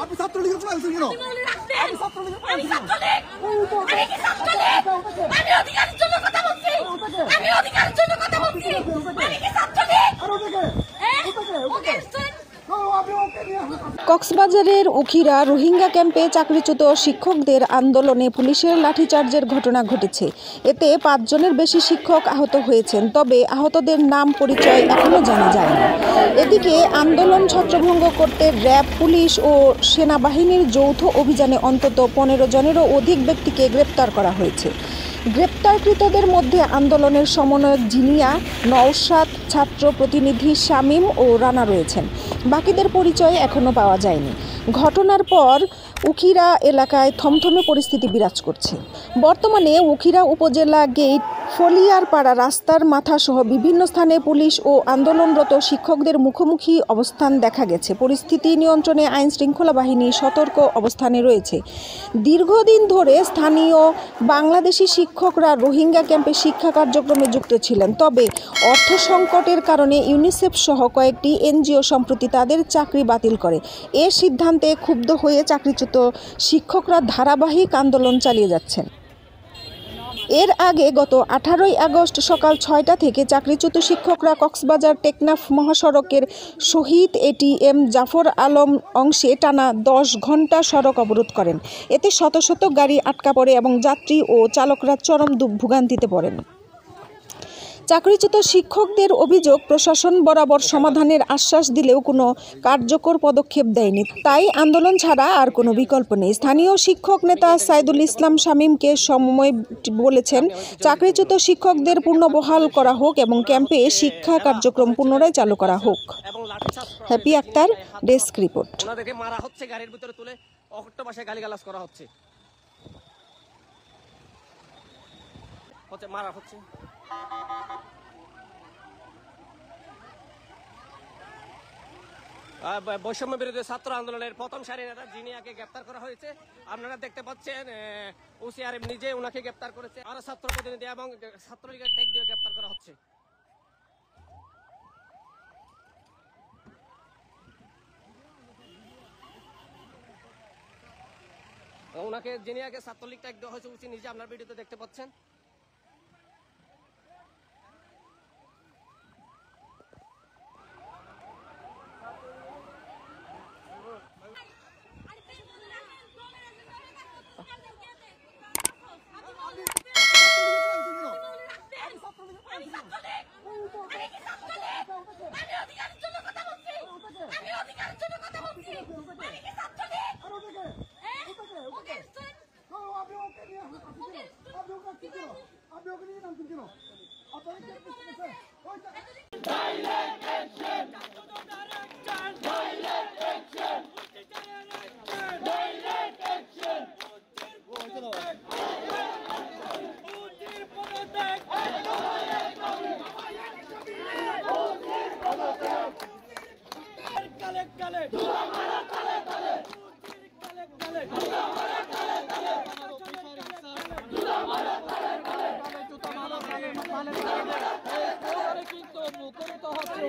আপনি ছাত্রলীগের কেন? আপনি ছাত্রলীগের আমি কি ছাত্রলীগ? আমি অধিকারের জন্য কথা বলছি। আমি অধিকারের জন্য কথা বলছি। আমি কি ছাত্রলীগ? কক্সবাজারের উখিরা রোহিঙ্গা ক্যাম্পে চাকরিচ্যুত শিক্ষকদের আন্দোলনে পুলিশের লাঠিচার্জের ঘটনা ঘটেছে। এতে ৫ জনের বেশি শিক্ষক আহত হয়েছেন, তবে আহতদের নাম পরিচয় এখনো জানা যায়নি। এদিকে আন্দোলন ছত্রভঙ্গ করতে র্যাব, পুলিশ ও সেনাবাহিনীর যৌথ অভিযানে অন্তত ১৫ জনেরও অধিক ব্যক্তিকে গ্রেপ্তার করা হয়েছে। গ্রেপ্তারকৃতদের মধ্যে আন্দোলনের সমন্বয়ক জিনিয়া, নওশাদ, ছাত্র প্রতিনিধি শামীম ও রানা রয়েছেন। বাকিদের পরিচয় এখনও পাওয়া যায়নি। ঘটনার পর উখিরা এলাকায় থমথমে পরিস্থিতি বিরাজ করছে। বর্তমানে উখিরা উপজেলা গেট, ফলিয়ারপাড়া রাস্তার মাথাসহ বিভিন্ন স্থানে পুলিশ ও আন্দোলনরত শিক্ষকদের মুখোমুখি অবস্থান দেখা গেছে। পরিস্থিতি নিয়ন্ত্রণে আইনশৃঙ্খলা বাহিনী সতর্ক অবস্থানে রয়েছে। দীর্ঘদিন ধরে স্থানীয় বাংলাদেশি শিক্ষকরা রোহিঙ্গা ক্যাম্পে শিক্ষা কার্যক্রমে যুক্ত ছিলেন, তবে অর্থ সংকটের কারণে ইউনিসেফ সহ কয়েকটি এনজিও সম্প্রতি তাদের চাকরি বাতিল করে। এ সিদ্ধান্তে ক্ষুব্ধ হয়ে চাকরিচ্যুত শিক্ষকরা ধারাবাহিক আন্দোলন চালিয়ে যাচ্ছেন। এর আগে গত 18 আগস্ট সকাল 6টা থেকে চাকরিচ্যুত শিক্ষকরা কক্সবাজার টেকনাফ মহাসড়কের শহীদ এটিএম জাফর আলম অংশে টানা 10 ঘণ্টা সড়ক অবরোধ করেন। এতে শত শত গাড়ি আটকা পড়ে এবং যাত্রী ও চালকরা চরম ভোগান্তিতে পড়েন। চাকরিচ্যুত শিক্ষকদের অভিযোগ, প্রশাসন বরাবর সমাধানের আশ্বাস দিলেও কোনো কার্যকর পদক্ষেপ দেয়নি। তাই আন্দোলন ছাড়া আর কোনো বিকল্প নেই। স্থানীয় শিক্ষক নেতা সাইদুল ইসলাম শামীমকে সময় বলেছেন, চাকরিচ্যুত শিক্ষকদের পুনর্বহাল করা হোক এবং ক্যাম্পে শিক্ষা কার্যক্রম পুনরায় চালু করা হোক। Happy Akter, desk report. ওনাদেরকে মারা হচ্ছে, গাড়ির ভিতরে তুলে অকট্ট ভাষায় গালিগালাজ করা হচ্ছে, মারা হচ্ছে। বৈষম্য বিরোধী ছাত্র আন্দোলনের প্রথম সারি নেতা জিনিয়াকে গ্রেপ্তার করা হয়েছে। আপনারা দেখতে পাচ্ছেন ওসি আরিফ নিজে ওনাকে গ্রেপ্তার করেছে। আরো ছাত্র প্রতিনিধি এবং ছাত্রলীগের টেক দিয়ে গ্রেপ্তার করা হচ্ছে। ওনাকে জিনিয়াকে ছাত্রলীগ টেক দেওয়া হয়েছে, ওসি নিজে আপনার ভিডিওতে দেখতে পাচ্ছেন। কিন্তু মুখরিত হচ্ছে।